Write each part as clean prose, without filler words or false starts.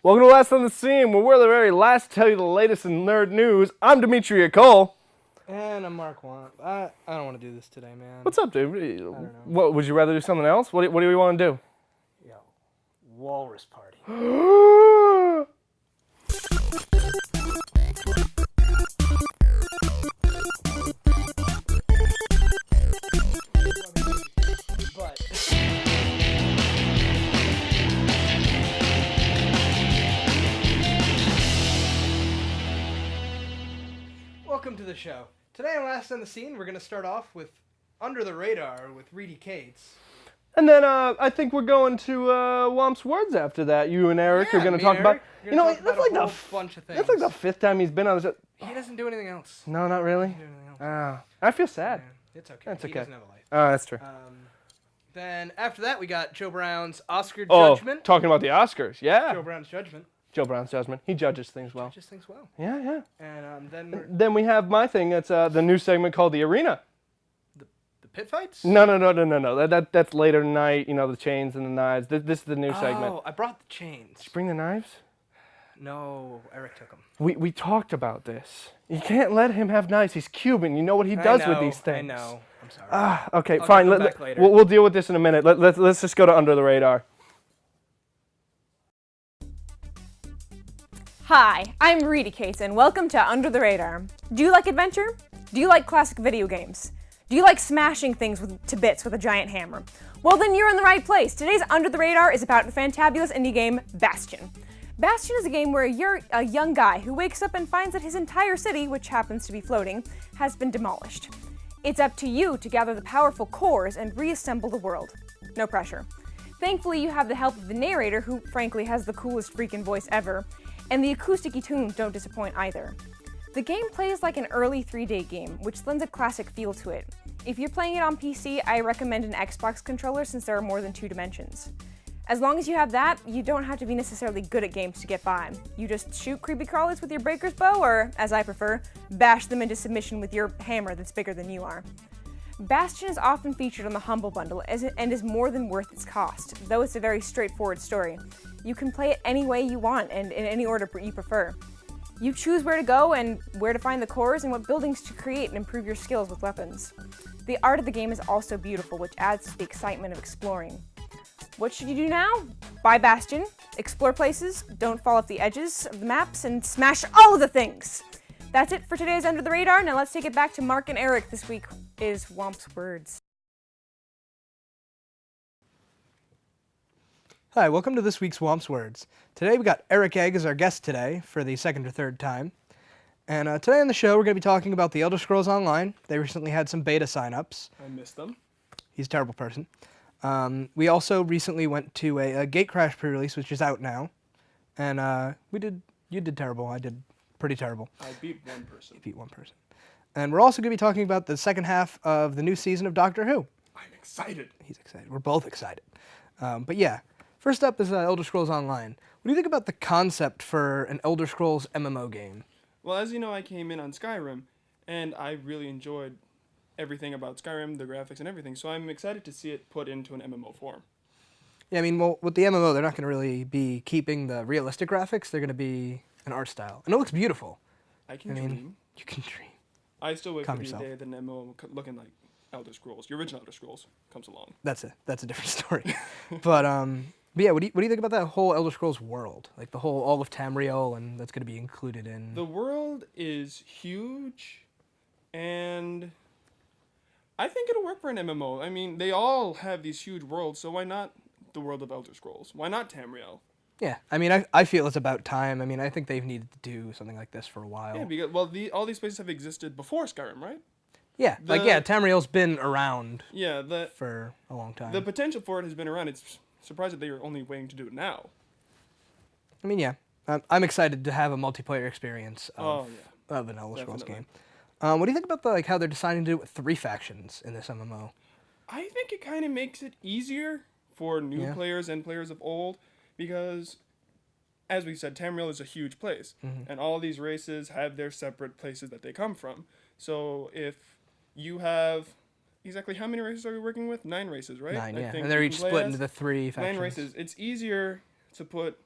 Welcome to Last on the Scene, where we're the very last to tell you the latest in nerd news. I'm Dimitri Cole. And I'm Mark Want. I don't want to do this today, man. What's up, dude? I don't know. What, would you rather do something else? What do you want to do? Yo, Walrus Party. But welcome to the show. Today on Last on the Scene, we're going to start off with Under the Radar with Reedy Cates. And then I think we're going to Womp's Words after that. You and Eric are going to talk about. You know, that's like a whole bunch of things. That's like the fifth time he's been on the show. He doesn't do anything else. No, not really. He doesn't do anything else. I feel sad. Yeah, it's okay. That's He okay. doesn't have a life. Oh, that's true. Then after that, we got Joe Brown's Oscar Oh, Judgment. talking about the Oscars. Yeah. Joe Brown's Judgment. Joe Brown's judgment. He judges things well. Just thinks well. Yeah. And then Then we have my thing. It's the new segment called The Arena. the pit fights. No. That's later tonight. You know, the chains and the knives. This is the new segment. Oh, I brought the chains. Did you bring the knives? No, Eric took them. We talked about this. You can't let him have knives. He's Cuban. You know what he does with these things. I know. I'm sorry. Okay, I'll fine. get them back later. We'll deal with this in a minute. Let's just go to Under the Radar. Hi, I'm Reedy Cates, and welcome to Under the Radar. Do you like adventure? Do you like classic video games? Do you like smashing things to bits with a giant hammer? Well, then you're in the right place. Today's Under the Radar is about the fantabulous indie game Bastion. Bastion is a game where you're a young guy who wakes up and finds that his entire city, which happens to be floating, has been demolished. It's up to you to gather the powerful cores and reassemble the world. No pressure. Thankfully, you have the help of the narrator, who frankly has the coolest freaking voice ever, and the acoustic-y tunes don't disappoint either. The game plays like an early 3D game, which lends a classic feel to it. If you're playing it on PC, I recommend an Xbox controller since there are more than 2 dimensions. As long as you have that, you don't have to be necessarily good at games to get by. You just shoot creepy crawlies with your breaker's bow, or, as I prefer, bash them into submission with your hammer that's bigger than you are. Bastion is often featured on the Humble Bundle and is more than worth its cost, though it's a very straightforward story. You can play it any way you want and in any order you prefer. You choose where to go and where to find the cores and what buildings to create and improve your skills with weapons. The art of the game is also beautiful, which adds to the excitement of exploring. What should you do now? Buy Bastion, explore places, don't fall off the edges of the maps, and smash all of the things! That's it for today's Under the Radar. Now let's take it back to Mark and Eric. This week is Womp's Words. Hi, welcome to this week's Womp's Words. Today we got Eric Egg as our guest today for the second or third time. And today on the show we're going to be talking about the Elder Scrolls Online. They recently had some beta signups. I missed them. He's a terrible person. We also recently went to a Gatecrash pre-release, which is out now. And you did terrible. I did pretty terrible. I beat one person. You beat one person. And we're also going to be talking about the second half of the new season of Doctor Who. I'm excited. He's excited. We're both excited. But yeah, first up is Elder Scrolls Online. What do you think about the concept for an Elder Scrolls MMO game? Well, as you know, I came in on Skyrim, and I really enjoyed everything about Skyrim, the graphics and everything, so I'm excited to see it put into an MMO form. Yeah, I mean, well, with the MMO, they're not going to really be keeping the realistic graphics. They're going to be an art style. And it looks beautiful. I mean, dream. You can dream. I still wait Calm for the yourself. day that an MMO looking like Elder Scrolls, the original Elder Scrolls, comes along. That's a different story. But yeah, what do you think about that whole Elder Scrolls world? Like the whole, all of Tamriel, and that's going to be included in... The world is huge, and I think it'll work for an MMO. I mean, they all have these huge worlds, so why not the world of Elder Scrolls? Why not Tamriel? Yeah, I mean, I feel it's about time. I mean, I think they've needed to do something like this for a while. Yeah, because, all these places have existed before Skyrim, right? Yeah, Tamriel's been around Yeah, for a long time. the potential for it has been around. It's surprised that they are only waiting to do it now. I mean, yeah, I'm excited to have a multiplayer experience Oh, of an Elder Scrolls Definitely. game. What do you think about how they're deciding to do it with 3 factions in this MMO? I think it kind of makes it easier for new players and players of old because, as we said, Tamriel is a huge place, and all these races have their separate places that they come from. So if you have exactly how many races are we working with? 9 races, right? 9, I yeah. think And they're you each can play split as into the 3 factions. 9 races. It's easier to put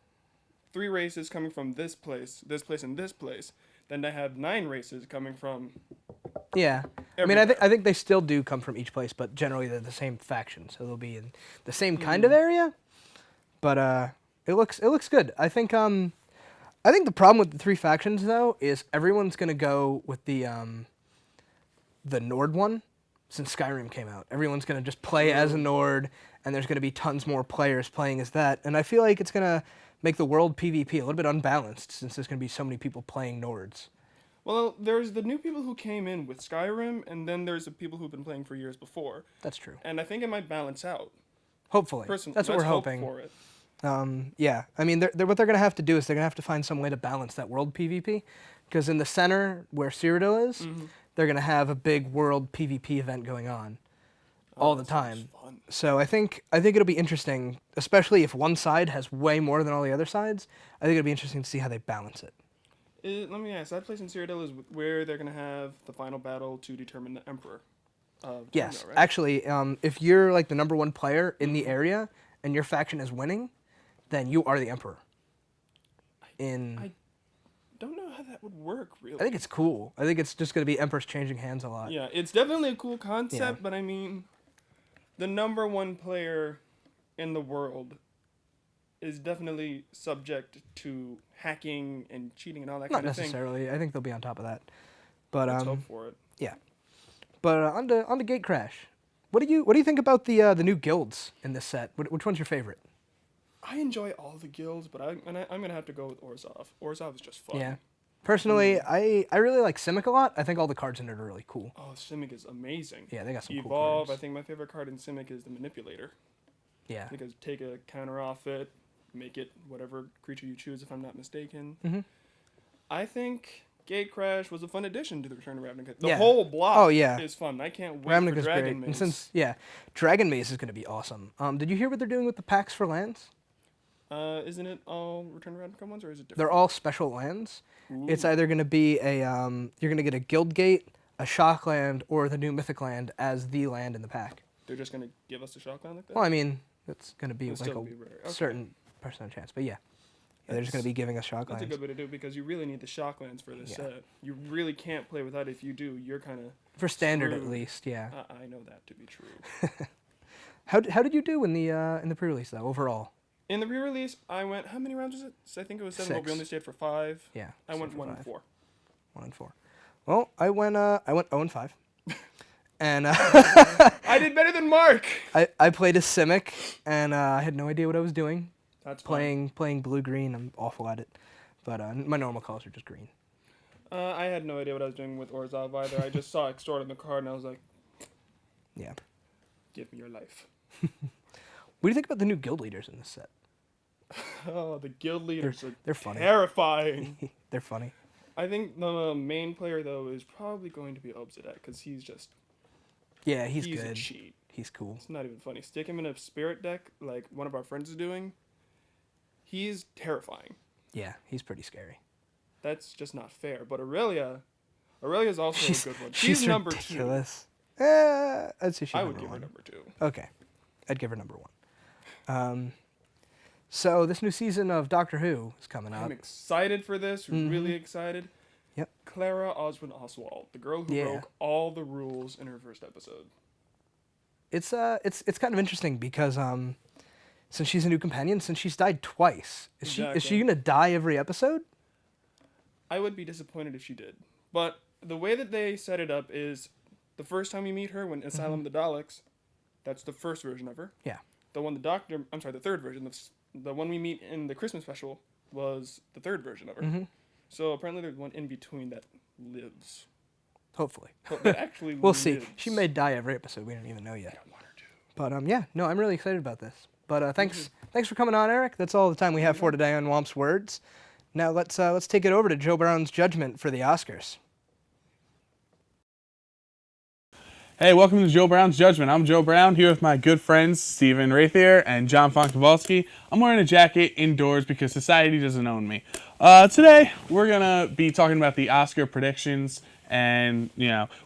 3 races coming from this place, and this place, than to have 9 races coming from. Yeah. I mean, Everywhere. I think they still do come from each place, but generally they're the same faction, so they'll be in the same kind of area. But it looks good. I think the problem with the 3 factions though is everyone's gonna go with the Nord one, since Skyrim came out. Everyone's gonna just play as a Nord, and there's gonna be tons more players playing as that. And I feel like it's gonna make the world PvP a little bit unbalanced, since there's gonna be so many people playing Nords. Well, there's the new people who came in with Skyrim, and then there's the people who've been playing for years before. That's true. And I think it might balance out. Hopefully. Personally, That's what we're let's hope hoping. for it. Yeah, I mean, what they're going to have to do is they're going to have to find some way to balance that world PvP, because in the center where Cyrodiil is, they're going to have a big world PvP event going on all the time. Fun. So I think it'll be interesting, especially if one side has way more than all the other sides. I think it'll be interesting to see how they balance it. Let me ask, that place in Cyrodiil is where they're going to have the final battle to determine the Emperor. Yes, Right? actually, if you're like the number 1 player in the area and your faction is winning, then you are the Emperor. I don't know how that would work, really. I think it's cool. I think it's just going to be Emperors changing hands a lot. Yeah, it's definitely a cool concept, Yeah. but I mean, the number 1 player in the world is definitely subject to hacking and cheating and all that Not kind of thing. necessarily. I think they'll be on top of that. But Let's hope for it. yeah. But on to Gatecrash. What do you think about the new guilds in this set? Which one's your favorite? I enjoy all the guilds, but I'm gonna have to go with Orzhov. Orzhov is just fun. Yeah. Personally, I really like Simic a lot. I think all the cards in it are really cool. Oh, Simic is amazing. Yeah, they got some cool Evolve. cards. I think my favorite card in Simic is the Manipulator. Yeah. Because take a counter off it, make it whatever creature you choose, if I'm not mistaken. Mhm. I think Gatecrash was a fun addition to the Return of Ravnica. The Yeah. whole block Oh, yeah. is fun. I can't wait for Ravnica's great. Dragon And Maze. Dragon Maze is going to be awesome. Did you hear what they're doing with the packs for lands? Isn't it all Return of Ravnica ones, or is it different? They're all special lands. It's Ooh. either going to be you're going to get a Guild Gate, a Shock Land, or the new Mythic Land as the land in the pack. They're just gonna give us a Shockland like that? Well, I mean, it's going to be It'll like still a be rare. Okay. certain percent chance, but yeah. They're just going to be giving us Shock That's a Lands. good way to do it, because you really need the Shocklands for this Yeah. set. You really can't play without it. If you do, you're kind of... For standard, at screwed. least, yeah. I know that to be true. How did you do in the pre-release though overall? In the pre-release, I went... How many rounds was it? I think it was 7, but we 6. only stayed for 5. Yeah. I went 1 5. and 4. 1 and 4. Well, I went 0 and 5. And I did better than Mark! I played as Simic, and I had no idea what I was doing. That's fine. Playing blue-green, I'm awful at it. But my normal colors are just green. I had no idea what I was doing with Orzhov either. I just saw Extort on the card, and I was like, Yeah. give me your life. What do you think about the new guild leaders in this set? Oh, the guild leaders are They're funny. terrifying. They're funny. I think the main player, though, is probably going to be Obsidian, because he's just... Yeah, he's a good. cheat. He's cool. It's not even funny. Stick him in a spirit deck, like one of our friends is doing. He's terrifying. Yeah, he's pretty scary. That's just not fair. But Aurelia's also a good one. She's number 2. ridiculous. I'd say she's I would number give her 1. number 2. Okay, I'd give her number 1. So this new season of Doctor Who is coming I'm out. excited for this. Really excited. Yep. Clara Oswin Oswald, the girl who Yeah. broke all the rules in her first episode. It's kind of interesting because since she's a new companion, since she's died twice, is she Exactly. gonna die every episode? I would be disappointed if she did. But the way that they set it up is the first time you meet her when Asylum of the Daleks, that's the first version of her. Yeah. The third version. The one we meet in the Christmas special was the third version of her. So apparently there's one in between that lives. Hopefully. That actually We'll see. lives. She may die every episode. We don't even know yet. Yeah, 1 or 2. But yeah, no, I'm really excited about this. But thanks for coming on, Eric. That's all the time we have for today on Womp's Words. Now let's take it over to Joe Brown's judgment for the Oscars. Hey, welcome to Joe Brown's Judgment. I'm Joe Brown, here with my good friends Stephen Rathier and John Fonkovalsky. I'm wearing a jacket indoors because society doesn't own me. Today, we're going to be talking about the Oscar predictions and,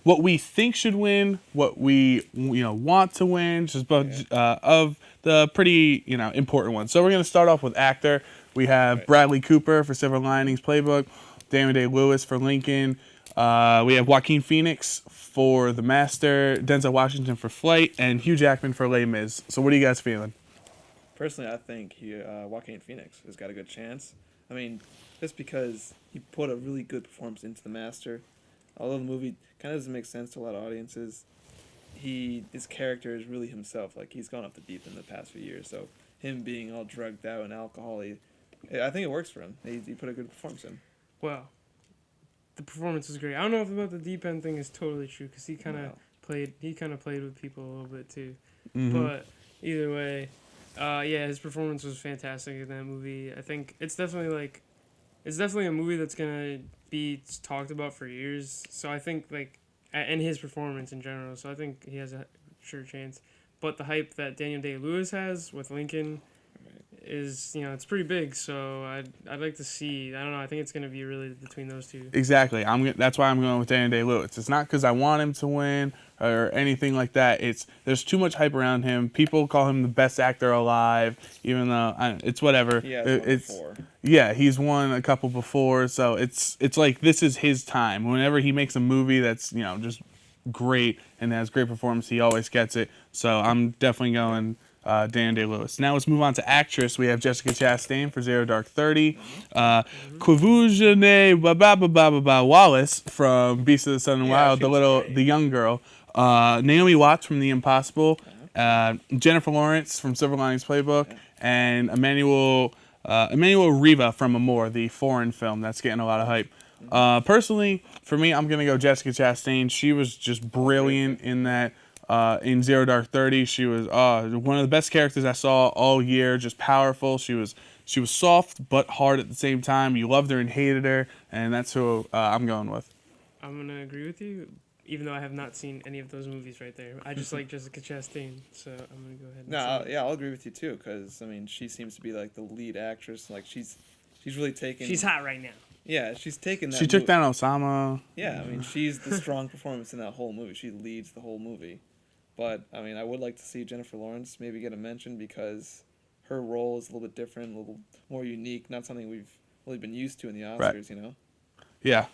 what we think should win, what we, want to win, just of the pretty, important ones. So we're going to start off with actor. We have Bradley Cooper for Silver Linings Playbook, Daniel Day-Lewis for Lincoln. We have Joaquin Phoenix for The Master, Denzel Washington for Flight, and Hugh Jackman for Les Mis. So what are you guys feeling? Personally, I think Joaquin Phoenix has got a good chance. I mean, just because he put a really good performance into The Master. Although the movie kind of doesn't make sense to a lot of audiences, his character is really himself. Like, he's gone off the deep end the past few years. So him being all drugged out and alcoholic, I think it works for him. He put a good performance in. Well, the performance was great. I don't know if about the deep end thing is totally true because he kind of played with people a little bit too. Mm-hmm. But either way, yeah, his performance was fantastic in that movie. I think it's definitely a movie that's gonna be talked about for years. So I think and his performance in general. So I think he has a sure chance. But the hype that Daniel Day-Lewis has with Lincoln is, it's pretty big. So I'd like to see. I don't know. I think it's gonna be really between those two. Exactly. That's why I'm going with Daniel Day-Lewis. It's not because I want him to win or anything like that. There's too much hype around him. People call him the best actor alive, even though it's whatever. Yeah, he's won a couple before, so it's like this is his time. Whenever he makes a movie that's just great and has great performance, he always gets it. So I'm definitely going Daniel Day-Lewis. Now let's move on to actress. We have Jessica Chastain for Zero Dark 30. Quavujane Wallace from Beast of the Southern Wild, the young girl. Naomi Watts from The Impossible. Jennifer Lawrence from Silver Linings Playbook. And Emmanuel Riva from Amour, the foreign film that's getting a lot of hype. Personally, for me, I'm going to go Jessica Chastain. She was just brilliant in that. In Zero Dark 30, she was one of the best characters I saw all year. Just powerful. She was soft but hard at the same time. You loved her and hated her, and that's who I'm going with. I'm gonna agree with you, even though I have not seen any of those movies right there. I just like Jessica Chastain, so I'm gonna go ahead. I'll agree with you too, because I mean, she seems to be like the lead actress. Like she's really taken. She's hot right now. Yeah, she's taken that. She took down Osama. Yeah, I mean, she's the strong performance in that whole movie. She leads the whole movie. But, I mean, I would like to see Jennifer Lawrence maybe get a mention because her role is a little bit different, a little more unique, not something we've really been used to in the Oscars, Yeah,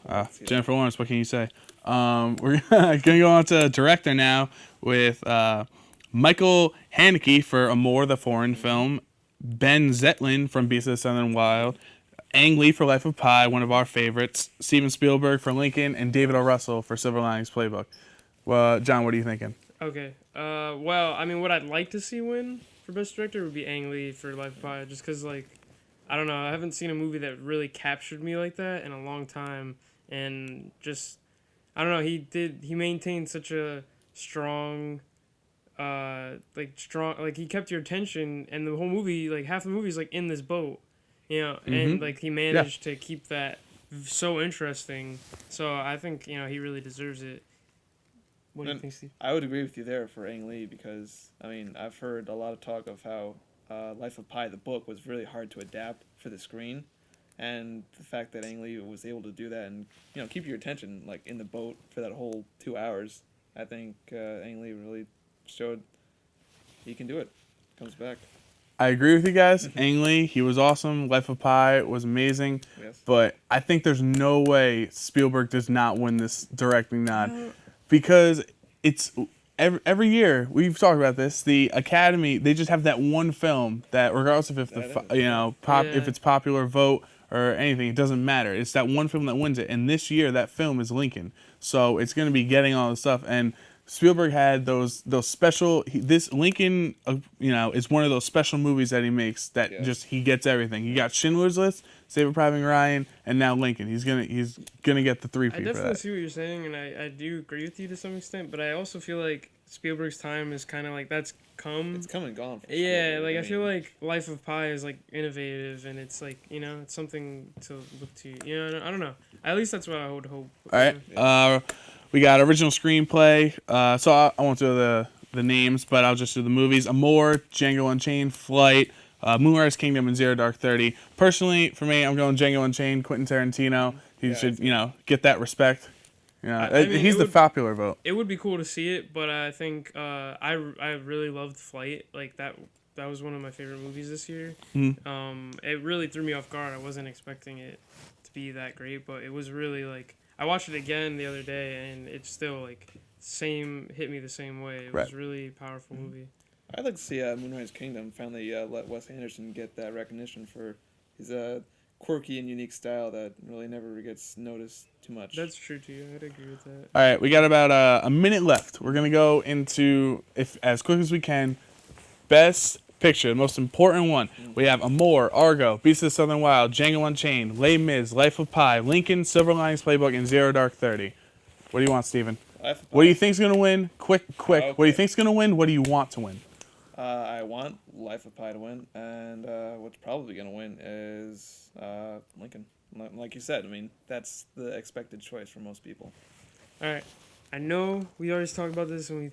Jennifer Lawrence, what can you say? We're going to go on to director now with Michael Haneke for Amour, the foreign film, Ben Zetlin from Beast of the Southern Wild, Ang Lee for Life of Pi, one of our favorites, Steven Spielberg for Lincoln, and David O. Russell for Silver Linings Playbook. Well, John, what are you thinking? Okay. Well, I mean, what I'd like to see win for Best Director would be Ang Lee for Life of Pi, just because, I don't know, I haven't seen a movie that really captured me like that in a long time, and just, I don't know, he maintained such a strong, he kept your attention, and the whole movie, half the movie is, in this boat, and, he managed to keep that so interesting, so I think, he really deserves it. What do you think, Steve? I would agree with you there for Ang Lee because, I mean, I've heard a lot of talk of how Life of Pi, the book, was really hard to adapt for the screen. And the fact that Ang Lee was able to do that and, keep your attention, in the boat for that whole 2 hours, I think Ang Lee really showed he can do it. Comes back. I agree with you guys. Ang Lee, he was awesome. Life of Pi was amazing. Yes. But I think there's no way Spielberg does not win this directing nod. Because it's every year we've talked about this. The Academy, they just have that one film that, regardless of if if it's popular vote or anything, it doesn't matter. It's that one film that wins it. And this year, that film is Lincoln, so it's going to be getting all the stuff. And Spielberg had those special. This Lincoln, is one of those special movies that he makes that he gets everything. He got Schindler's List, Saving Private Ryan, and now Lincoln. He's gonna get the three-peat for that. I definitely see what you're saying, and I do agree with you to some extent. But I also feel like Spielberg's time is kind of that's come. It's come and gone. Yeah, I feel like Life of Pi is innovative, and it's it's something to look to. I don't know. At least that's what I would hope. All right. We got original screenplay. So I won't do the names, but I'll just do the movies. Amour, Django Unchained, Flight, Moonrise Kingdom, and Zero Dark 30. Personally, for me, I'm going Django Unchained, Quentin Tarantino. He should, get that respect. He's the popular vote. It would be cool to see it, but I think I really loved Flight. was one of my favorite movies this year. Mhm. It really threw me off guard. I wasn't expecting it to be that great, but it was really like I watched it again the other day, and it still like hit me the same way. It was Right. really a powerful movie. I'd like to see Moonrise Kingdom finally let Wes Anderson get that recognition for his quirky and unique style that really never gets noticed too much. That's true too. I'd agree with that. All right, we got about a minute left. We're gonna go into, if as quick as we can, best picture, the most important one. We have Amour, Argo, Beasts of the Southern Wild, Django Unchained, Les Mis, Life of Pi, Lincoln, Silver Linings Playbook, and Zero Dark 30. What do you want, Steven? What do you think's gonna win? Quick. What do you think's gonna win? What do you want to win? I want Life of Pi to win, and what's probably going to win is Lincoln. Like you said, I mean, that's the expected choice for most people. All right. I know we always talk about this, and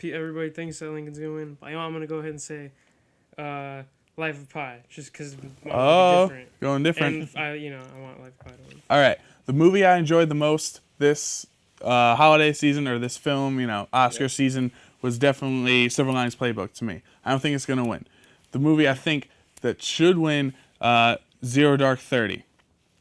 everybody thinks that Lincoln's gonna win, but I know I'm gonna go ahead and say Life of Pi, just because different. Going different. And I want Life of Pi to win. All right, the movie I enjoyed the most this holiday season, or this film, Oscar season, was definitely Silver Linings Playbook to me. I don't think it's going to win. The movie I think that should win, Zero Dark 30.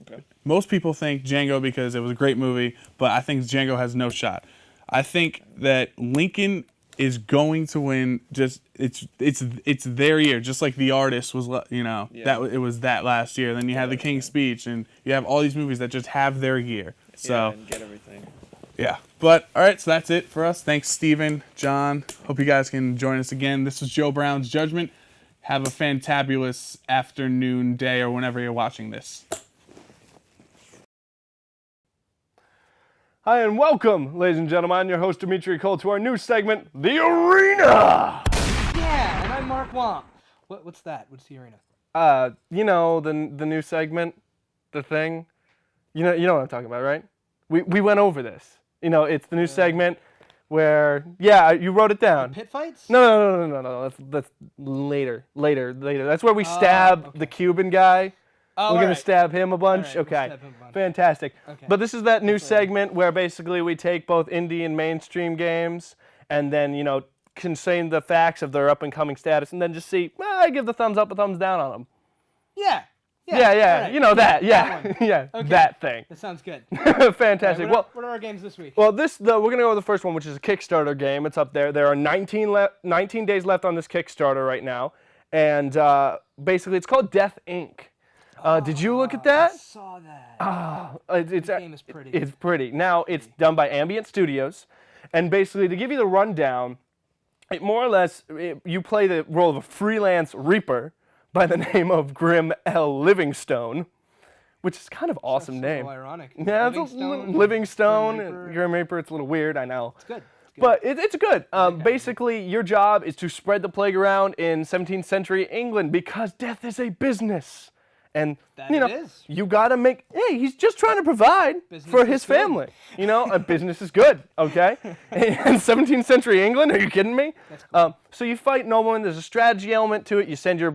Okay. Most people think Django because it was a great movie, but I think Django has no shot. I think that Lincoln is going to win. Just it's their year, just like The Artist was. It was that last year. Then you have The King's Speech, and you have all these movies that just have their year. So and get everything. yeah. But all right, so that's it for us. Thanks, Steven, John. Hope you guys can join us again. This was Joe Brown's Judgment. Have a fantabulous afternoon, day, or whenever you're watching this. Hi and welcome, ladies and gentlemen. I'm your host, Dimitri Cole, to our new segment, The Arena! Yeah, and I'm Mark Wong. What's that? What's the arena? The new segment, the thing. You know what I'm talking about, right? We went over this. It's the new segment where, you wrote it down. Pit fights? No. That's later. That's where we stab the Cuban guy. Oh, We're going to stab him a bunch? All right, we'll Okay. stab him a bunch. Fantastic. Okay. But this is that new segment where basically we take both indie and mainstream games and then, contain the facts of their up-and-coming status and then just see, I give the thumbs up or thumbs down on them. Yeah. Yeah. All right. That. That one. Yeah, Okay. That thing. That sounds good. Fantastic. What are our games this week? Well, we're going to go with the first one, which is a Kickstarter game. It's up there. There are 19 days left on this Kickstarter right now. And basically, it's called Death Inc. Did you look at that? I saw that. This game is pretty. It's pretty. Now, it's done by Ambient Studios. And basically, to give you the rundown, it more or less, you play the role of a freelance reaper by the name of Grim L. Livingstone, which is kind of awesome That's name. so ironic. Yeah, Livingstone, Grim Reaper. It's a little weird, I know. It's good. But it's good. Basically, your job is to spread the plague around in 17th century England because death is a business. And, That it is. you got to he's just trying to provide Business for is his good. family. A business is good, okay? In 17th century England, are you kidding me? That's cool. So you fight noblemen. There's a strategy element to it. You send your,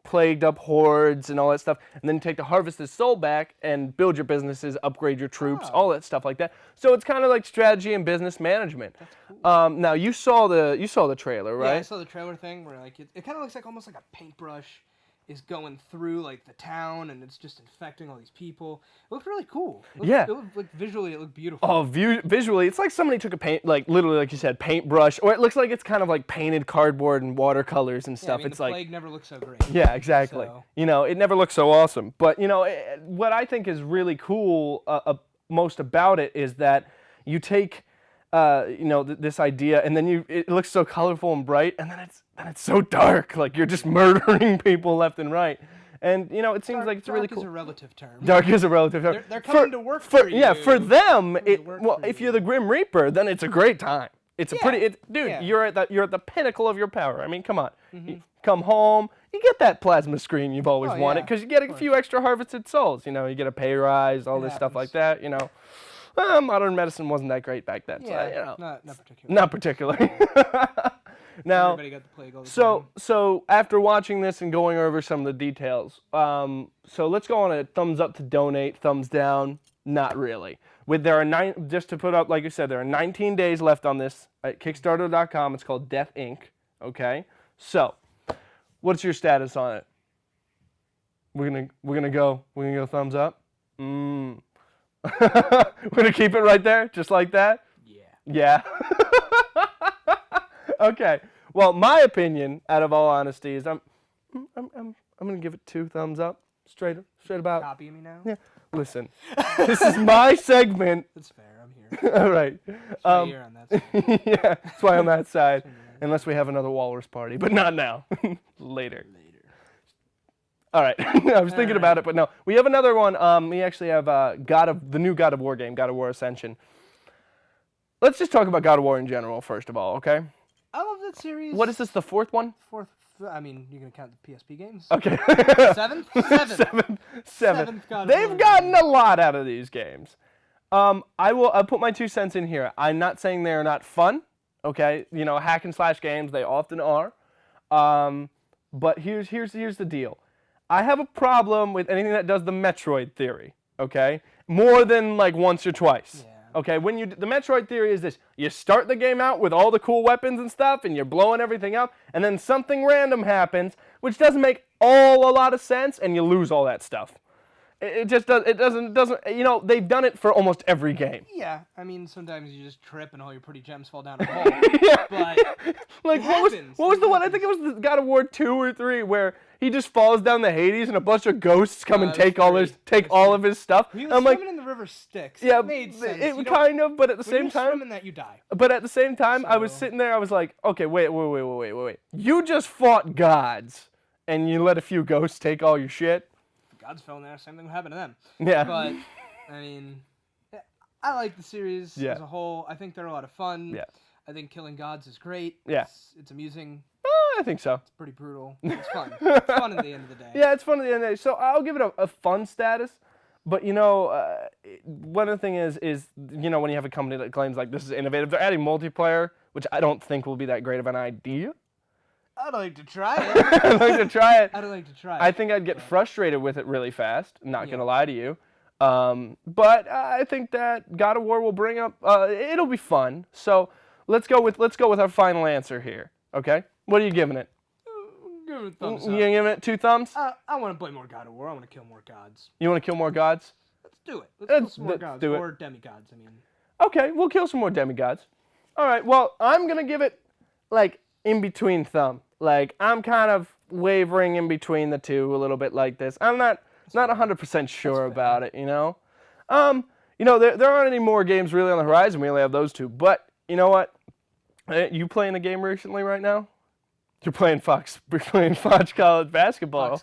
plagued up hordes and all that stuff, and then you take the harvested soul back and build your businesses, upgrade your troops, all that stuff like that. So it's kind of like strategy and business management. That's cool. Now you saw the trailer, right? Yeah, I saw the trailer thing where it kind of looks like almost like a paintbrush is going through the town and it's just infecting all these people. It looked really cool. Yeah. It looked visually, it looked beautiful. Oh, visually, it's like somebody took a literally like you said, paintbrush, or it looks like it's kind of like painted cardboard and watercolors and Yeah, stuff. I mean, It's the like, plague never looked so great. yeah, exactly. So- It never looks so awesome. But what I think is really cool most about it is that you take this idea and then it looks so colorful and bright, and then it's so dark. Like you're just murdering people left and right. And it seems like it's really Dark cool. is a relative term. Dark is a relative term. They're coming to work for Yeah, you. for them, Coming to work for if you. you're the Grim Reaper, then it's a great time. It's a Yeah, dude. yeah. You're at the pinnacle of your power. I mean, come on. You come home, you get that plasma screen you've always Oh, wanted yeah, because you get a of few extra harvested souls. You get a pay rise, all It this stuff like happens. that. Modern medicine wasn't that great back then. Yeah, So, not particularly. not particularly. Now, Everybody got the plague all the time. so after watching this and going over some of the details, so let's go on a thumbs up to donate, thumbs down, not really. Just to put up, like you said, there are 19 days left on this at Kickstarter.com. It's called Death Inc. Okay, so What's your status on it? We're gonna go thumbs up. We're gonna keep it right there, just like that. Yeah. Okay. Well, my opinion, out of all honesty, is I'm gonna give it 2 thumbs up. Straight about. Copy me now. Yeah. Listen, this is my segment. That's fair. I'm here. All right. Right here on that side. Yeah, that's why I'm that side. Unless we have another walrus party, but not now. Later. All right. I was thinking about it, but no. We have another one. We actually have the new God of War game, God of War Ascension. Let's just talk about God of War in general, first of all, okay? I love that series. What is this, the 4th one? 4th? I mean, you're gonna count the PSP games. Okay. 7th? 7th. Seventh. God of They've War gotten a lot out of these games. I'll put my 2 cents in here. I'm not saying they're not fun, okay? You know, hack and slash games, they often are. But here's the deal. I have a problem with anything that does the Metroid theory, okay? More than like once or twice. Yeah. Okay, the Metroid theory is this: you start the game out with all the cool weapons and stuff, and you're blowing everything up, and then something random happens, which doesn't make a lot of sense, and you lose all that stuff. It just does. It doesn't. You know, they've done it for almost every game. Yeah, I mean, sometimes you just trip and all your pretty gems fall down a hole. Yeah. But Like what was the one? I think it was the God of War 2 or 3 where he just falls down the Hades and a bunch of ghosts come and take all of his stuff. he was I'm like, swimming in the river Styx. yeah, It made sense. You it don't- kind of, but at the when same you're time, swimming that, you die. but at the same time, I was So- sitting there. I was like, okay, wait. You just fought gods, and you let a few ghosts take all your shit. Gods fell in there. Same thing would happen to them. Yeah. But I mean, yeah, I like the series Yeah. as a whole. I think they're a lot of fun. Yeah. I think killing gods is great. Yeah. It's amusing. I think so. It's pretty brutal. It's fun. It's fun at the end of the day. Yeah, it's fun at the end of the day. So I'll give it a fun status. But, you know, one of the things is, you know, when you have a company that claims, like, this is innovative, they're adding multiplayer, which I don't think will be that great of an idea. I'd like to try it. I'd like to try it. I'd like to try it. I think I'd get frustrated with it really fast, not Yeah. going to lie to you. But I think that God of War will bring up, it'll be fun. So let's go with our final answer here, okay? What are you giving it? Give it a thumbs You up. giving it 2 thumbs? I want to play more God of War. I want to kill more gods. You want to kill more gods? Let's do it. Let's kill some more let's gods. do it. Or demigods, I mean. Okay, we'll kill some more demigods. All right, well, I'm going to give it, like, in between thumb. Like, I'm kind of wavering in between the two a little bit like this. I'm not 100% sure about it, you know? You know, there aren't any more games really on the horizon. We only have those 2. But, you know what? You playing a game recently right now? You're playing Fox College basketball.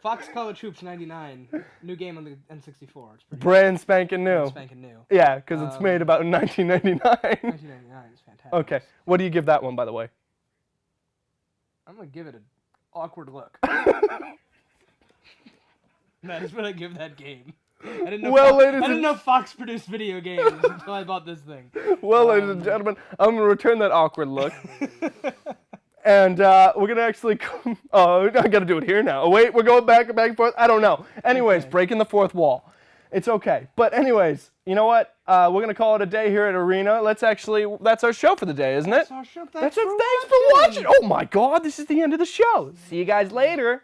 Fox College Hoops 99. New game on the N64. It's pretty Brand spanking new. spanking new. Yeah, because it's made about in 1999. 1999 is fantastic. Okay, what do you give that one, by the way? I'm going to give it an awkward look. That is what I give that game. I didn't know, Well, I didn't know Fox produced video games until I bought this thing. Well, ladies and gentlemen, I'm going to return that awkward look. And we're going to actually... Oh, I got to do it here now. Oh, wait, we're going back and forth? I don't know. Anyways, breaking the 4th wall. It's okay. But anyways, you know what? We're going to call it a day here at Arena. That's our show for the day, isn't it? That's our show. Thanks for watching. Oh my God, this is the end of the show. See you guys later.